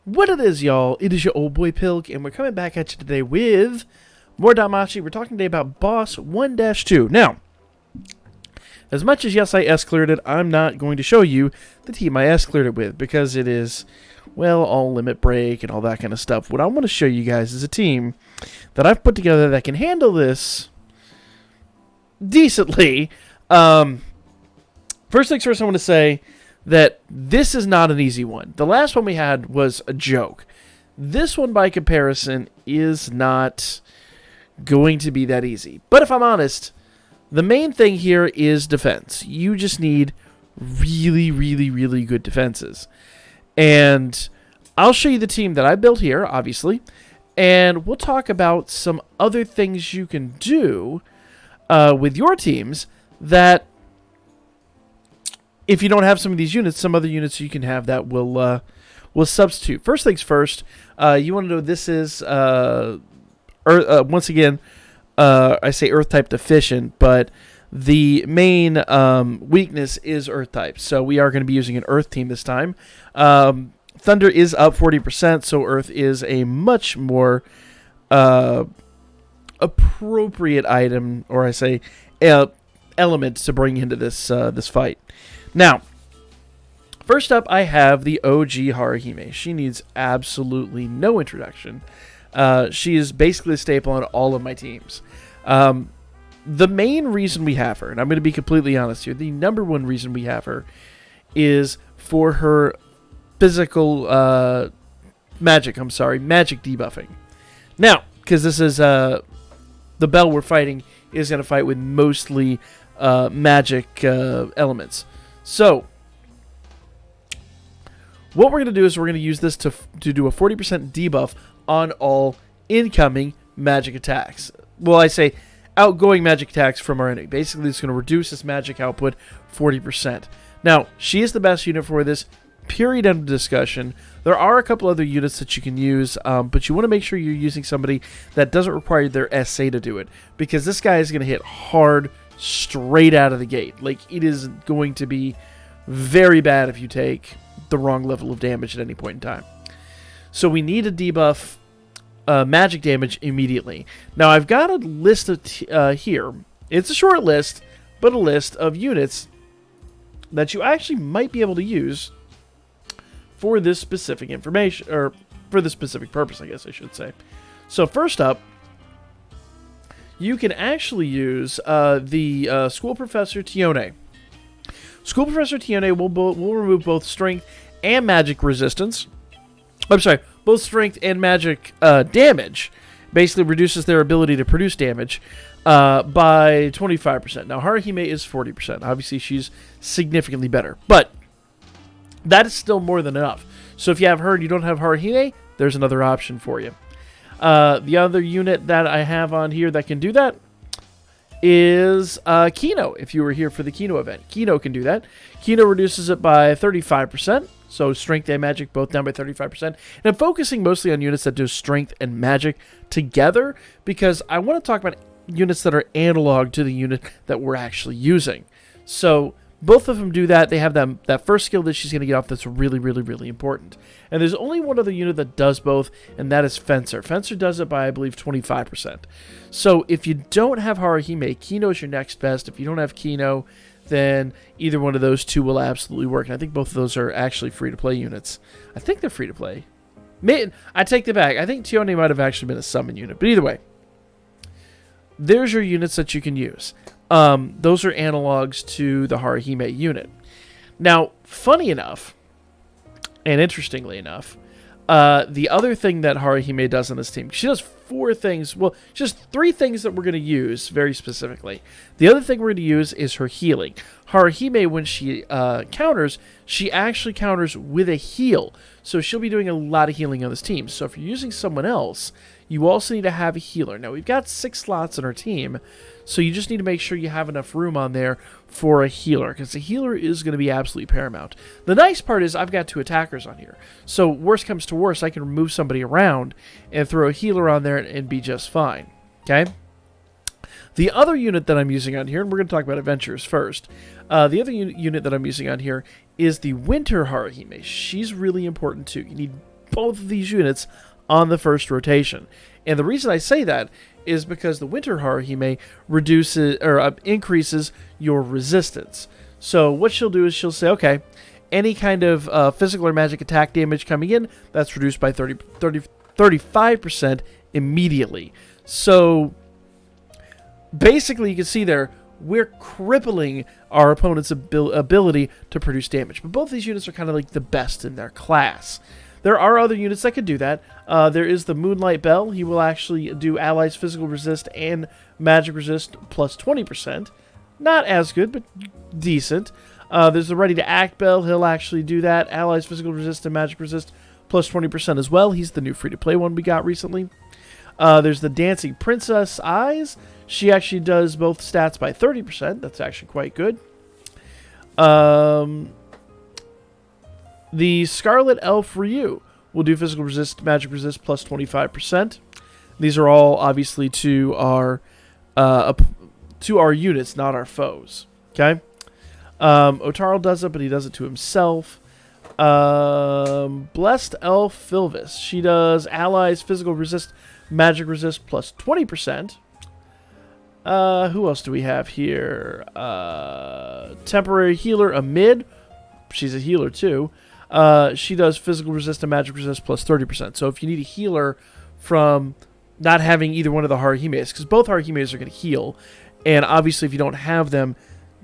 What it is, y'all? It is your old boy Pilk, and we're coming back at you today with more Danmachi. We're talking today about Boss 1-2. Now, as much as, yes, I S-cleared it, I'm not going to show you the team I S-cleared it with, because it is, well, all limit break and all that kind of stuff. What I want to show you guys is a team that I've put together that can handle this decently. First things first, I want to say that this is not an easy one. The last one we had was a joke. This one, by comparison, is not going to be that easy. But if I'm honest, the main thing here is defense. You just need really, really, really good defenses. And I'll show you the team that I built here, obviously. And we'll talk about some other things you can do with your teams that, if you don't have some of these units, some other units you can have that will substitute. First things first, you want to know this is, once again, I say Earth type deficient, but the main weakness is Earth type. So we are going to be using an Earth team this time. Thunder is up 40%, so Earth is a much more appropriate item, or I say element to bring into this this fight. Now, first up, I have the OG Haruhime. She needs absolutely no introduction. She is basically a staple on all of my teams. The main reason we have her, and I'm going to be completely honest here, the number one reason we have her is for her physical magic debuffing. Now, because this is the Bell we're fighting is going to fight with mostly magic elements. So, what we're going to do is we're going to use this to do a 40% debuff on all incoming magic attacks. Well, I say outgoing magic attacks from our enemy. Basically, it's going to reduce this magic output 40%. Now, she is the best unit for this. Period, end of discussion. There are a couple other units that you can use, but you want to make sure you're using somebody that doesn't require their SA to do it, because this guy is going to hit hard straight out of the gate. Like, it is going to be very bad if you take the wrong level of damage at any point in time. So we need to debuff magic damage immediately. Now, I've got a list of here. It's a short list, but a list of units that you actually might be able to use for this specific information, or for this specific purpose, I guess I should say. So first up, you can actually use the School Professor Tione. School Professor Tione will remove both strength and magic resistance. I'm sorry, both strength and magic damage. Basically reduces their ability to produce damage by 25%. Now, Haruhime is 40%. Obviously, she's significantly better. But that is still more than enough. So if you have her and you don't have Haruhime, there's another option for you. The other unit that I have on here that can do that is Kino. If you were here for the Kino event, Kino can do that. Kino reduces it by 35%. So strength and magic both down by 35%. And I'm focusing mostly on units that do strength and magic together, because I want to talk about units that are analog to the unit that we're actually using. So both of them do that. They have that first skill that she's going to get off that's really, really, really important. And there's only one other unit that does both, and that is Fencer. Fencer does it by, I believe, 25%. So if you don't have Haruhime, Kino is your next best. If you don't have Kino, then either one of those two will absolutely work. And I think both of those are actually free-to-play units. I think they're free-to-play. I take that back. I think Tione might have actually been a summon unit. But either way, there's your units that you can use. Those are analogs to the Haruhime unit. Now, funny enough, and interestingly enough, the other thing that Haruhime does on this team, she does 4 things. Well, just 3 things that we're going to use very specifically. The other thing we're going to use is her healing. Haruhime, when she counters, she actually counters with a heal. So she'll be doing a lot of healing on this team. So if you're using someone else, you also need to have a healer. Now, we've got 6 slots in our team, so you just need to make sure you have enough room on there for a healer, because the healer is going to be absolutely paramount. The nice part is I've got 2 attackers on here. So worst comes to worst, I can remove somebody around and throw a healer on there and be just fine. Okay? The other unit that I'm using on here, and we're going to talk about adventures first, the other unit that I'm using on here is the Winter Haruhime. She's really important too. You need both of these units on the first rotation. And the reason I say that is because the Winter Haruhime increases your resistance. So what she'll do is she'll say, okay, any kind of physical or magic attack damage coming in, that's reduced by 35% immediately. So basically, you can see there, we're crippling our opponent's ability to produce damage. But both these units are kind of like the best in their class. There are other units that can do that. There is the Moonlight Bell. He will actually do allies physical resist and magic resist plus 20%. Not as good, but decent. There's the Ready to Act Bell. He'll actually do that. Allies physical resist and magic resist plus 20% as well. He's the new free-to-play one we got recently. There's the Dancing Princess Eyes. She actually does both stats by 30%. That's actually quite good. The Scarlet Elf Ryu will do physical resist, magic resist plus 25%. These are all obviously to our units, not our foes. Okay. Otaro does it, but he does it to himself. Blessed Elf Filvis. She does allies physical resist, magic resist plus 20%. Who else do we have here? Temporary Healer Amid. She's a healer too. She does physical resist and magic resist plus 30%. So if you need a healer from not having either one of the Haruhimes, because both Haruhimes are going to heal, and obviously if you don't have them,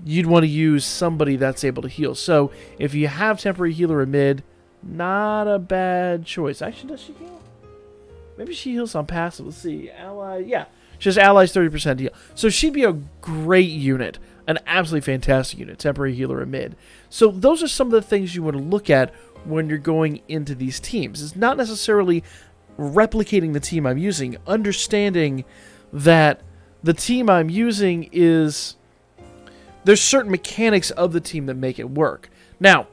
you'd want to use somebody that's able to heal. So if you have Temporary Healer Amid, not a bad choice. Actually, does she heal? Maybe she heals on passive. Let's see. Ally, yeah. She has allies 30% heal. So she'd be a great unit. An absolutely fantastic unit. Temporary Healer Amid. So those are some of the things you want to look at when you're going into these teams. It's not necessarily replicating the team I'm using. Understanding that the team I'm using is... There's certain mechanics of the team that make it work. Now,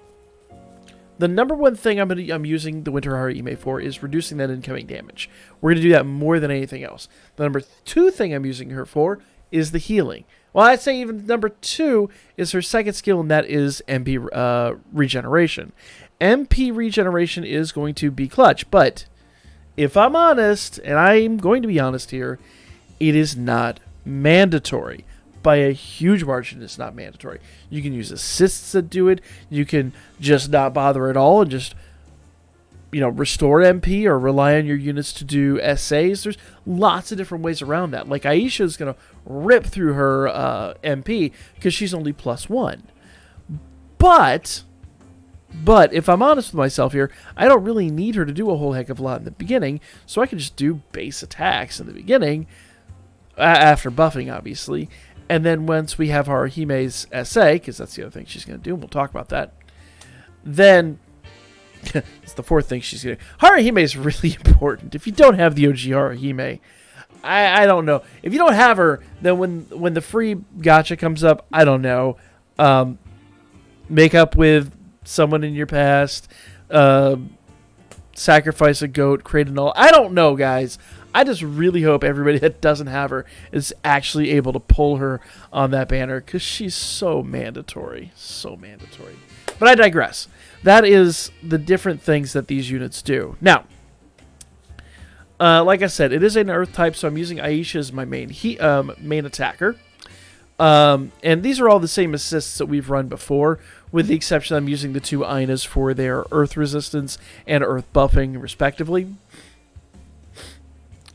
the number one thing I'm using the Winter Haruhime for is reducing that incoming damage. We're going to do that more than anything else. The number two thing I'm using her for is the healing. Well, I'd say even number two is her second skill, and that is MP regeneration. MP regeneration is going to be clutch, but if I'm honest, and I'm going to be honest here, it is not mandatory. By a huge margin, it's not mandatory. You can use assists that do it. You can just not bother at all and just, restore MP or rely on your units to do SAs. There's lots of different ways around that. Like Aisha is going to rip through her MP because she's only +1. But if I'm honest with myself here, I don't really need her to do a whole heck of a lot in the beginning, so I can just do base attacks in the beginning, after buffing, obviously. And then once we have Haruhime's SA, because that's the other thing she's going to do, and we'll talk about that, then it's the fourth thing she's going to do. Haruhime is really important. If you don't have the OG Haruhime, I don't know. If you don't have her, then when the free gacha comes up, I don't know. Make up with someone in your past, sacrifice a goat, create an all. I don't know, guys. I just really hope everybody that doesn't have her is actually able to pull her on that banner, because she's so mandatory. So mandatory. But I digress. That is the different things that these units do. Now, like I said, it is an earth type, so I'm using Aisha as my main attacker. And these are all the same assists that we've run before, with the exception I'm using the two Ainas for their earth resistance and earth buffing, respectively.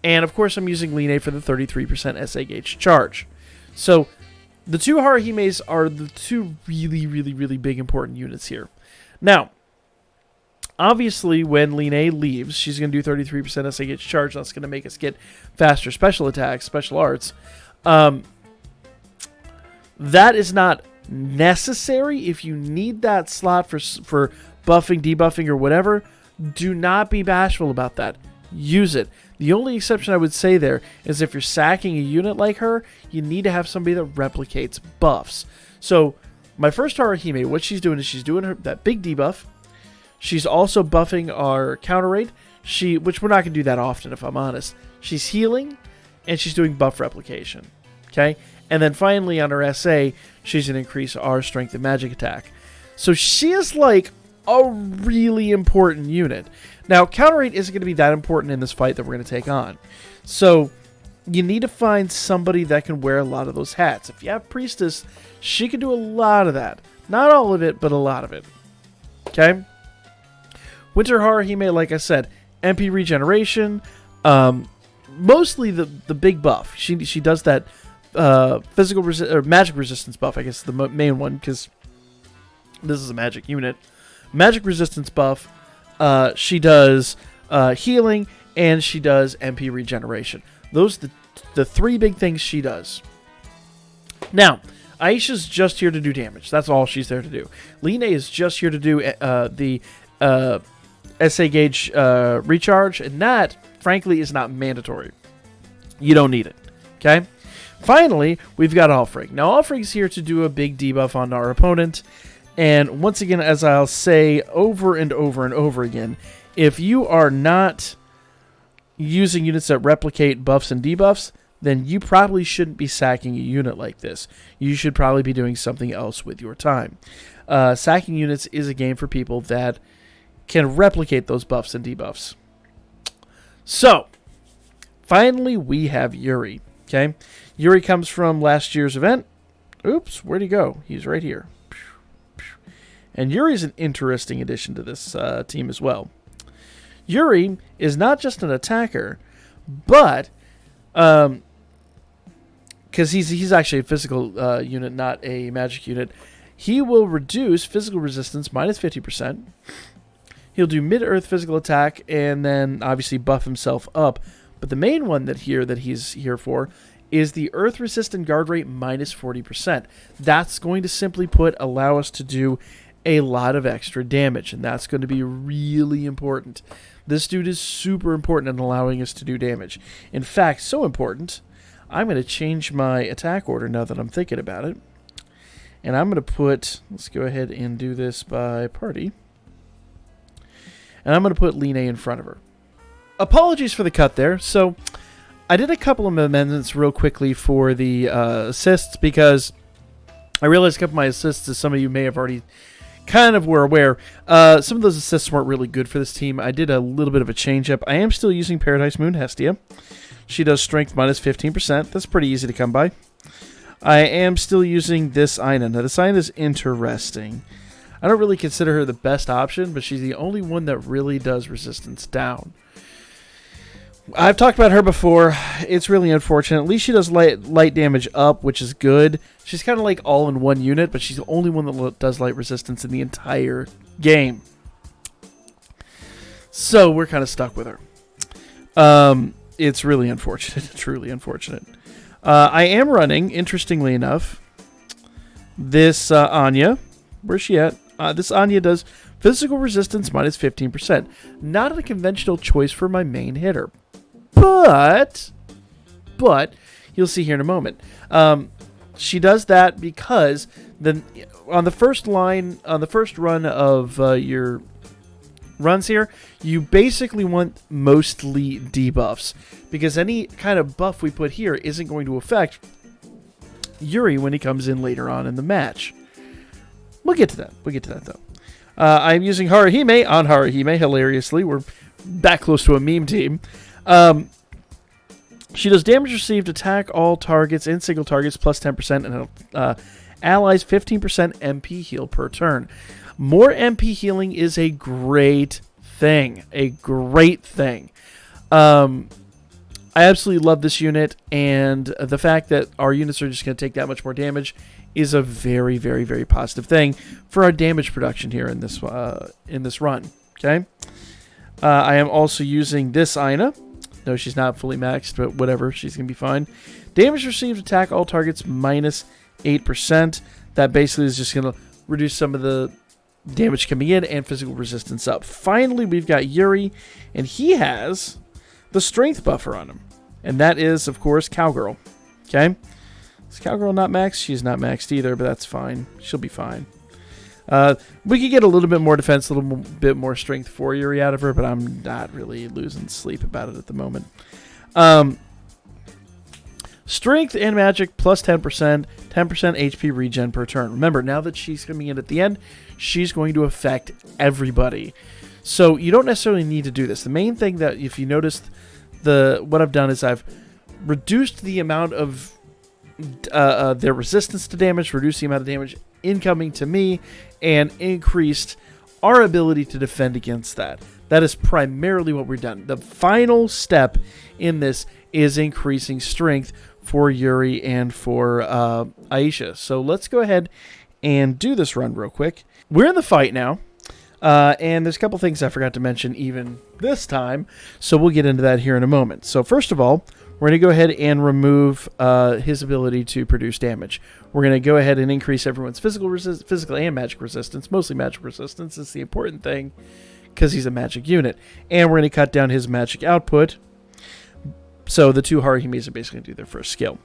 And, of course, I'm using Line for the 33% SA gauge charge. So, the two Haruhimes are the two really, really, really big important units here. Now, obviously, when Line leaves, she's going to do 33% SA gauge charge. That's going to make us get faster special attacks, special arts. That is not necessary. If you need that slot for buffing, debuffing, or whatever, do not be bashful about that. Use it. The only exception I would say there is if you're sacking a unit like her, you need to have somebody that replicates buffs. So, my first Haruhime, what she's doing is she's doing that big debuff. She's also buffing our counter rate, which we're not going to do that often, if I'm honest. She's healing, and she's doing buff replication. Okay? And then finally, on her SA, she's going to increase our strength and magic attack. So she is like a really important unit. Now, counter rate isn't going to be that important in this fight that we're going to take on. So, you need to find somebody that can wear a lot of those hats. If you have Priestess, she can do a lot of that. Not all of it, but a lot of it. Okay? Winter Haruhime, like I said, MP regeneration, mostly the big buff. She does that physical or magic resistance buff, I guess, the main one, because this is a magic unit. Magic resistance buff. She does healing, and she does MP regeneration. Those are the three big things she does. Now, Aisha's just here to do damage. That's all she's there to do. Line is just here to do the SA gauge recharge, and that, frankly, is not mandatory. You don't need it. Okay? Finally, we've got Alfrig. Now, Alfrig's here to do a big debuff on our opponent. And once again, as I'll say over and over and over again, if you are not using units that replicate buffs and debuffs, then you probably shouldn't be sacking a unit like this. You should probably be doing something else with your time. Sacking units is a game for people that can replicate those buffs and debuffs. So, finally, we have Yuri. Okay, Yuri comes from last year's event. Oops, where'd he go? He's right here. And Yuri's an interesting addition to this team as well. Yuri is not just an attacker, but because he's actually a physical unit, not a magic unit, he will reduce physical resistance minus 50%. He'll do mid-earth physical attack and then obviously buff himself up. But the main one that he's here for is the earth resistant guard rate minus 40%. That's going to allow us to do a lot of extra damage, and that's going to be really important. This dude is super important in allowing us to do damage. In fact, so important, I'm going to change my attack order now that I'm thinking about it. And I'm going to let's go ahead and do this by party. And I'm going to put Line in front of her. Apologies for the cut there. So, I did a couple of amendments real quickly for the assists because I realized a couple of my assists, as some of you may have already kind of were aware, some of those assists weren't really good for this team. I did a little bit of a change-up. I am still using Paradise Moon Hestia. She does strength minus 15%. That's pretty easy to come by. I am still using this Aina. Now, this Aina is interesting. I don't really consider her the best option, but she's the only one that really does resistance down. I've talked about her before. It's really unfortunate. At least she does light damage up, which is good. She's kind of like all in one unit, but she's the only one that does light resistance in the entire game. So we're kind of stuck with her. It's really unfortunate. Truly unfortunate. I am running, interestingly enough, this Anya. Where's she at? This Anya does physical resistance minus 15%. Not a conventional choice for my main hitter. But you'll see here in a moment. She does that because on the first run of your runs here, you basically want mostly debuffs because any kind of buff we put here isn't going to affect Yuri when he comes in later on in the match. We'll get to that. Though. I'm using Haruhime on Haruhime. Hilariously, we're that close to a meme team. She does damage received, attack all targets and single targets plus 10%, and allies 15% MP heal per turn. More MP healing is a great thing. I absolutely love this unit, and the fact that our units are just going to take that much more damage is a very, very, very positive thing for our damage production here in this run. Okay, I am also using this Aina. No, she's not fully maxed, but whatever. She's going to be fine. Damage received, attack all targets minus 8%. That basically is just going to reduce some of the damage coming in and physical resistance up. Finally, we've got Yuri, and he has the strength buffer on him. And that is, of course, Cowgirl. Okay? Is Cowgirl not maxed? She's not maxed either, but that's fine. She'll be fine. We could get a little bit more defense, a little bit more strength for Yuri out of her, but I'm not really losing sleep about it at the moment. Strength and magic plus 10%, 10% HP regen per turn. Remember, now that she's coming in at the end, she's going to affect everybody. So you don't necessarily need to do this. The main thing that, if you noticed, what I've done is I've reduced the amount of their resistance to damage, reduced the amount of damage incoming to me, and increased our ability to defend against that. That is primarily what we've done. The final step in this is increasing strength for Yuri and for Aisha. So let's go ahead and do this run real quick. We're in the fight now, and there's a couple things I forgot to mention even this time, so we'll get into that here in a moment. So first of all, we're going to go ahead and remove his ability to produce damage. We're going to go ahead and increase everyone's physical and magic resistance. Mostly magic resistance is the important thing because he's a magic unit. And we're going to cut down his magic output. So the two Haruhimes are basically going to do their first skill.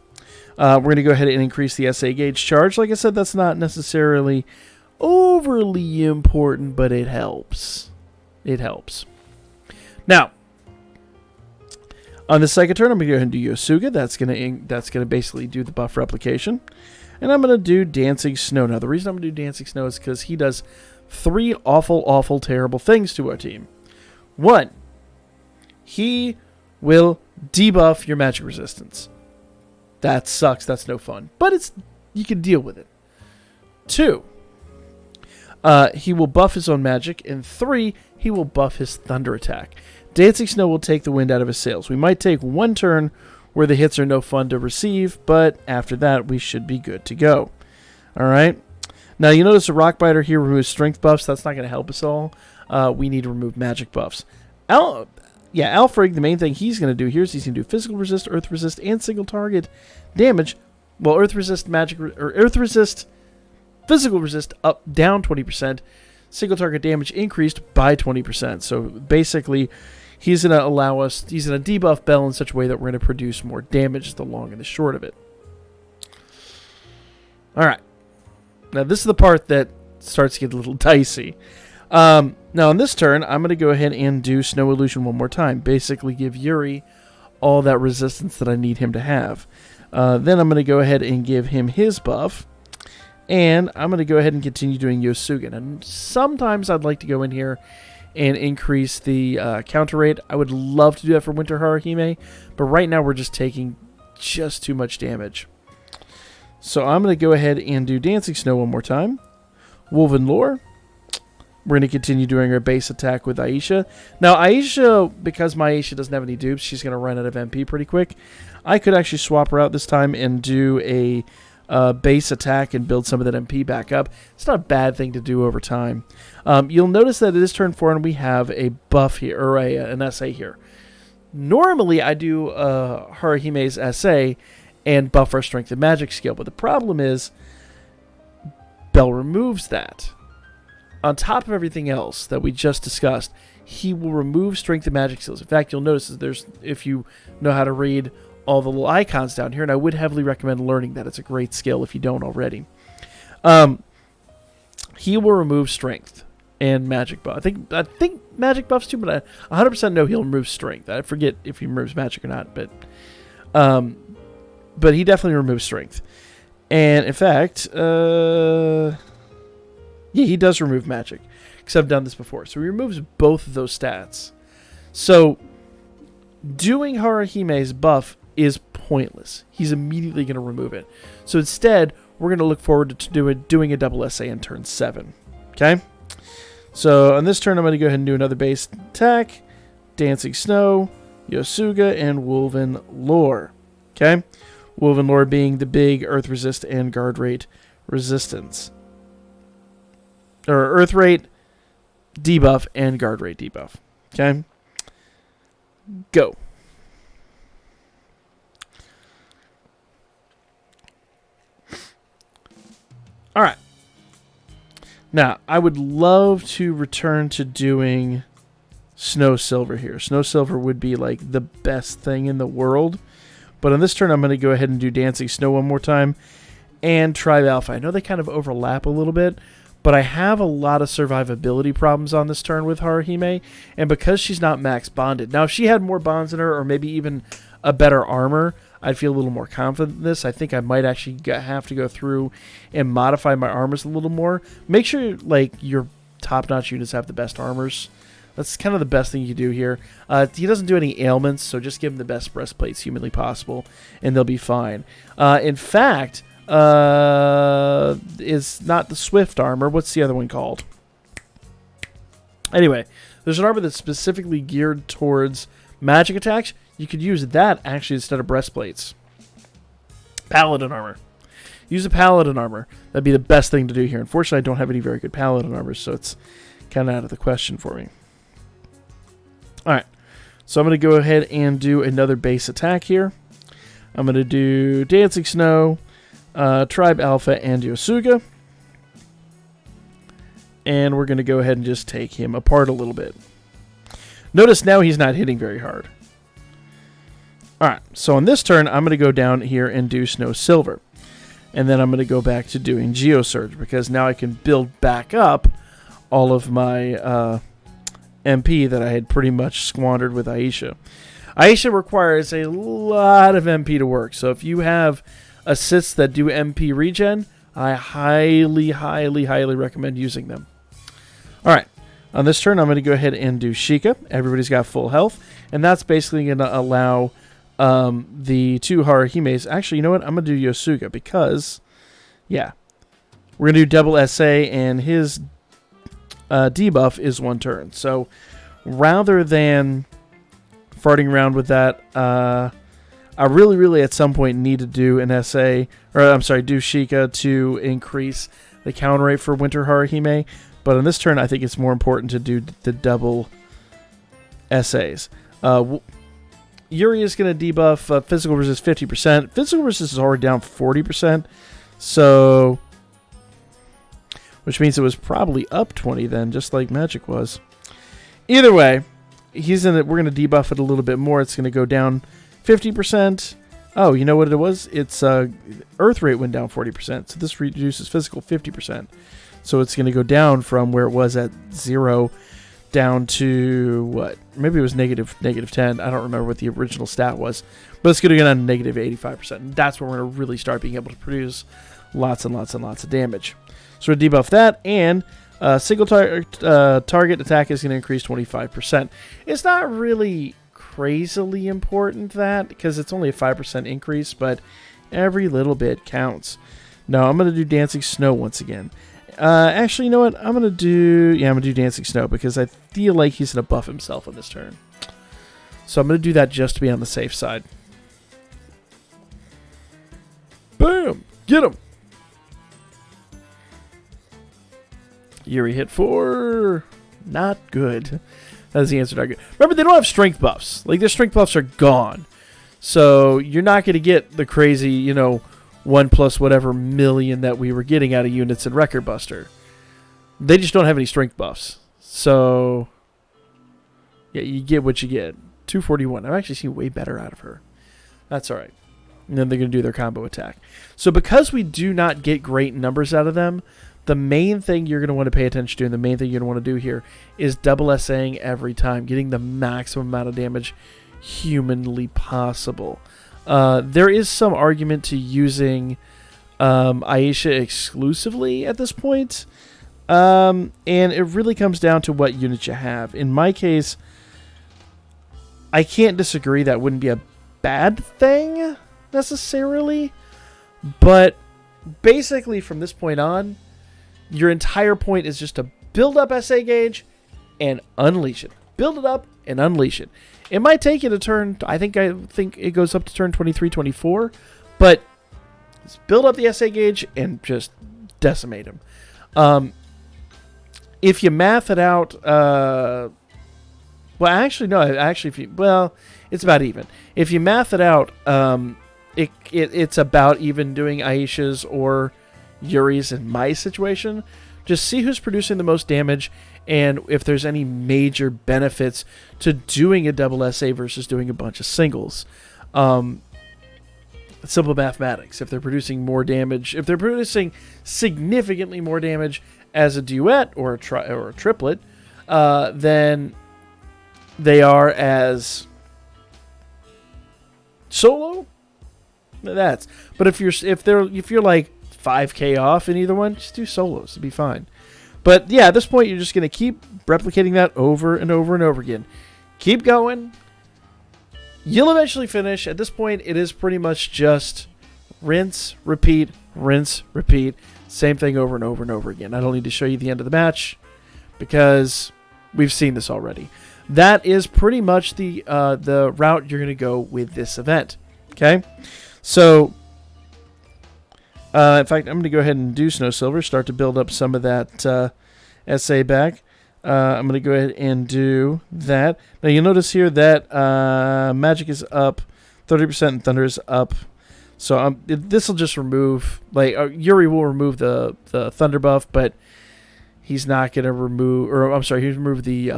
We're going to go ahead and increase the SA gauge charge. Like I said, that's not necessarily overly important, but it helps. It helps. Now, on the second turn, I'm going to go ahead and do Yosuga. That's going to basically do the buff replication. And I'm going to do Dancing Snow. Now, the reason I'm going to do Dancing Snow is because he does 3 awful, awful, terrible things to our team. 1, he will debuff your magic resistance. That sucks. That's no fun. But you can deal with it. 2, he will buff his own magic. And 3, he will buff his thunder attack. Dancing Snow will take the wind out of his sails. We might take 1 turn where the hits are no fun to receive, but after that, we should be good to go. All right. Now, you notice the Rock Biter here removes strength buffs. That's not going to help us all. We need to remove magic buffs. Alfred, the main thing he's going to do here is he's going to do physical resist, earth resist, and single target damage. Well, earth resist, earth resist, physical resist down 20%. Single target damage increased by 20%. So basically, he's going to he's going to debuff Bell in such a way that we're going to produce more damage, is the long and the short of it. All right. Now, this is the part that starts to get a little dicey. Now, on this turn, I'm going to go ahead and do Snow Illusion one more time. Basically, give Yuri all that resistance that I need him to have. Then I'm going to go ahead and give him his buff. And I'm going to go ahead and continue doing Yosuga. And sometimes I'd like to go in here and increase the counter rate. I would love to do that for Winter Haruhime, but right now we're just taking just too much damage. So I'm going to go ahead and do Dancing Snow one more time. Woven Lore. We're going to continue doing our base attack with Aisha. Now, Aisha, because my Aisha doesn't have any dupes, she's going to run out of MP pretty quick. I could actually swap her out this time and do a base attack and build some of that MP back up. It's not a bad thing to do over time. You'll notice that it is turn 4 and we have a buff here, or an SA here. Normally, I do Haruhime's SA and buff our strength and magic skill, but the problem is Bell removes that. On top of everything else that we just discussed, he will remove strength and magic skills. In fact, you'll notice that if you know how to read all the little icons down here, and I would heavily recommend learning that. It's a great skill if you don't already. He will remove strength and magic buff. I think magic buffs too, but I 100% know he'll remove strength. I forget if he removes magic or not, but he definitely removes strength. And in fact, he does remove magic, because I've done this before. So he removes both of those stats. So doing Haruhime's buff is pointless. He's immediately going to remove it. So instead, we're going to look forward to doing a double SA in turn 7. Okay? So on this turn, I'm going to go ahead and do another base attack. Dancing Snow, Yosuga, and Woven Lore. Okay? Woven Lore being the big Earth Resist and Guard Rate resistance. Or Earth Rate debuff and Guard Rate debuff. Okay? Go. All right. Now, I would love to return to doing Snow Silver here. Snow Silver would be like the best thing in the world. But on this turn, I'm going to go ahead and do Dancing Snow one more time and Tribe Alpha. I know they kind of overlap a little bit, but I have a lot of survivability problems on this turn with Haruhime, and because she's not max bonded. Now, if she had more bonds in her or maybe even a better armor, I'd feel a little more confident in this. I think I might actually have to go through and modify my armors a little more. Make sure like your top-notch units have the best armors. That's kind of the best thing you can do here. He doesn't do any ailments, so just give him the best breastplates humanly possible, and they'll be fine. In fact, is not the Swift armor. What's the other one called? Anyway, there's an armor that's specifically geared towards magic attacks. You could use that actually instead of breastplates. Paladin armor. Use a paladin armor. That'd be the best thing to do here. Unfortunately, I don't have any very good paladin armors, so it's kind of out of the question for me. Alright, so I'm going to go ahead and do another base attack here. I'm going to do Dancing Snow, Tribe Alpha, and Yosuga. And we're going to go ahead and just take him apart a little bit. Notice now he's not hitting very hard. Alright, so on this turn, I'm going to go down here and do Snow Silver. And then I'm going to go back to doing Geosurge, because now I can build back up all of my MP that I had pretty much squandered with Aisha. Aisha requires a lot of MP to work, so if you have assists that do MP regen, I highly, highly, highly recommend using them. Alright, on this turn I'm going to go ahead and do Sheikah. Everybody's got full health, and that's basically going to allow the two Haruhimes. Actually, you know what? I'm going to do Yosuga because, yeah, we're going to do double SA, and his debuff is 1 turn. So rather than farting around with that, I really, really at some point need to do an SA, or I'm sorry, do Sheikah to increase the counter rate for Winter Haruhime. But on this turn, I think it's more important to do the double SAs. Yuri is going to debuff physical resist 50%. Physical resist is already down 40%. So, which means it was probably up 20 then, just like Magic was. Either way, he's in it. We're going to debuff it a little bit more. It's going to go down 50%. Oh, you know what it was? It's Earth rate went down 40%. So this reduces physical 50%. So it's going to go down from where it was at 0 down to what? Maybe it was negative 10. I don't remember what the original stat was. But it's going to go down to negative 85%. And that's where we're going to really start being able to produce lots and lots and lots of damage. So we're going to debuff that, and single target attack is going to increase 25%. It's not really crazily important that, because it's only a 5% increase, but every little bit counts. Now I'm going to do Dancing Snow once again. Actually, you know what? I'm going to do Dancing Snow, because I feel like he's going to buff himself on this turn. So I'm going to do that just to be on the safe side. Boom! Get him! Yuri hit 4. Not good. That's the answer. Not good. Remember, they don't have strength buffs. Like, their strength buffs are gone. So you're not going to get the crazy, 1 plus whatever million that we were getting out of units in Record Buster. They just don't have any strength buffs. So, yeah, you get what you get. 241. I've actually seen way better out of her. That's all right. And then they're going to do their combo attack. So because we do not get great numbers out of them, the main thing you're going to want to pay attention to, and the main thing you're going to want to do here, is double SAing every time, getting the maximum amount of damage humanly possible. There is some argument to using Aisha exclusively at this point, and it really comes down to what unit you have. In my case, I can't disagree that wouldn't be a bad thing necessarily, but basically from this point on, your entire point is just to build up SA gauge and unleash it. Build it up and unleash it. It might take you to turn, I think it goes up to turn 23, 24, but just build up the SA gauge and just decimate him. If you math it out, it's about even. If you math it out, it's about even doing Aisha's or Yuri's in my situation. Just see who's producing the most damage, and if there's any major benefits to doing a double SA versus doing a bunch of singles. Simple mathematics. If they're producing more damage, if they're producing significantly more damage as a duet or a triplet, than they are as solo, But if you're like 5K off in either one, just do solos to be fine. But yeah, at this point, you're just going to keep replicating that over and over and over again. Keep going. You'll eventually finish. At this point, it is pretty much just rinse, repeat, rinse, repeat. Same thing over and over and over again. I don't need to show you the end of the match because we've seen this already. That is pretty much the route you're going to go with this event. Okay? So, in fact, I'm going to go ahead and do Snow Silver, start to build up some of that SA back. I'm going to go ahead and do that. Now, you'll notice here that Magic is up 30% and Thunder is up. So this will just remove, like, Yuri will remove the Thunder buff, but he's not going to remove, or I'm sorry, he's remove the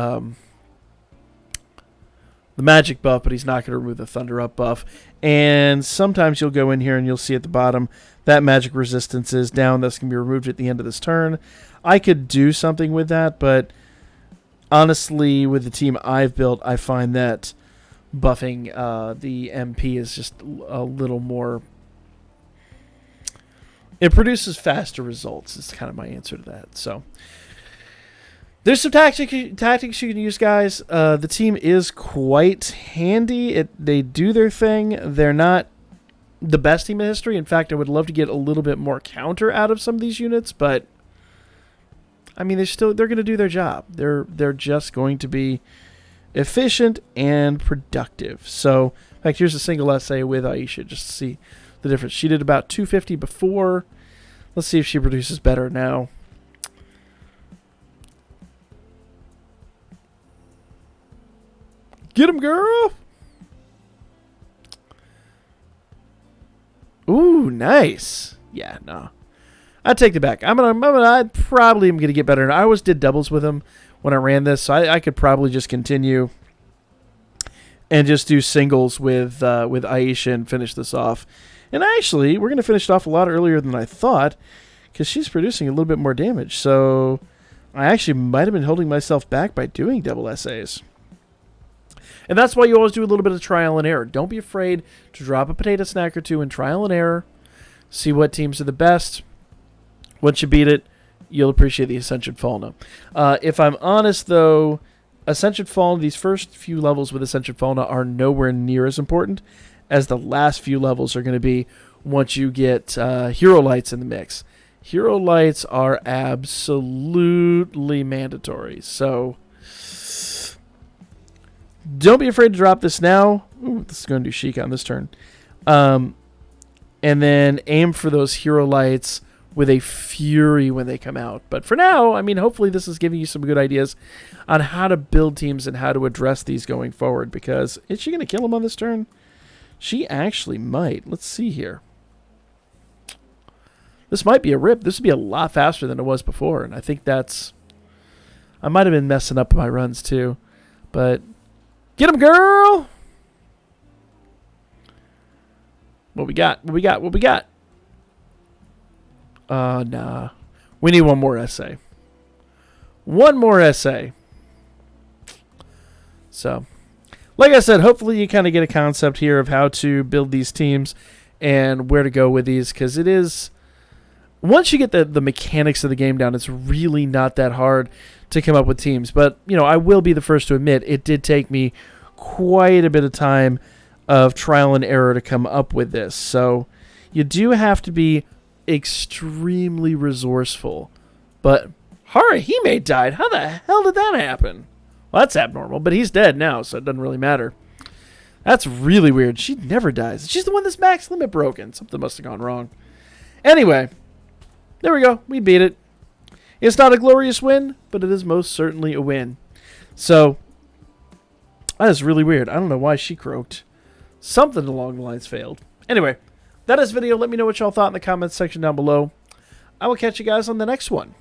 Magic buff, but he's not going to remove the Thunder up buff. And sometimes you'll go in here and you'll see at the bottom that Magic resistance is down. That's going to be removed at the end of this turn. I could do something with that, but honestly, with the team I've built, I find that buffing the MP is just a little more... It produces faster results is kind of my answer to that. So there's some tactics you can use, guys. The team is quite handy. They do their thing. They're not the best team in history. In fact, I would love to get a little bit more counter out of some of these units, but I mean, they're going to do their job. They're just going to be efficient and productive. So, in fact, here's a single essay with Aisha just to see the difference. She did about 250 before. Let's see if she produces better now. Get him, girl! Ooh, nice. Yeah, no. I take it back. I probably am going to get better. I always did doubles with him when I ran this, so I could probably just continue and just do singles with Aisha and finish this off. And actually, we're going to finish it off a lot earlier than I thought because she's producing a little bit more damage. So I actually might have been holding myself back by doing double essays. And that's why you always do a little bit of trial and error. Don't be afraid to drop a potato snack or two in trial and error. See what teams are the best. Once you beat it, you'll appreciate the Ascension Fauna. If I'm honest, though, Ascension Fauna, these first few levels with Ascension Fauna are nowhere near as important as the last few levels are going to be once you get Hero Lights in the mix. Hero Lights are absolutely mandatory. So don't be afraid to drop this now. Ooh, this is going to do Sheik on this turn. And then aim for those Hero Lights with a fury when they come out. But for now, I mean, hopefully this is giving you some good ideas on how to build teams and how to address these going forward. Because is she going to kill him on this turn? She actually might. Let's see here. This might be a rip. This would be a lot faster than it was before. And I think that's... I might have been messing up my runs too. But get him, girl! What we got? What we got? What we got? Nah. We need one more essay. One more essay. So, like I said, hopefully you kind of get a concept here of how to build these teams and where to go with these, because it is... Once you get the mechanics of the game down, it's really not that hard to come up with teams. But, you know, I will be the first to admit it did take me quite a bit of time of trial and error to come up with this. So you do have to be extremely resourceful. But Haruhime died. How the hell did that happen? Well, that's abnormal, but he's dead now, so it doesn't really matter. That's really weird. She never dies. She's the one that's max limit broken. Something must have gone wrong. Anyway, there we go. We beat it. It's not a glorious win, but it is most certainly a win. So, that is really weird. I don't know why she croaked. Something along the lines failed. Anyway, that is video. Let me know what y'all thought in the comments section down below. I will catch you guys on the next one.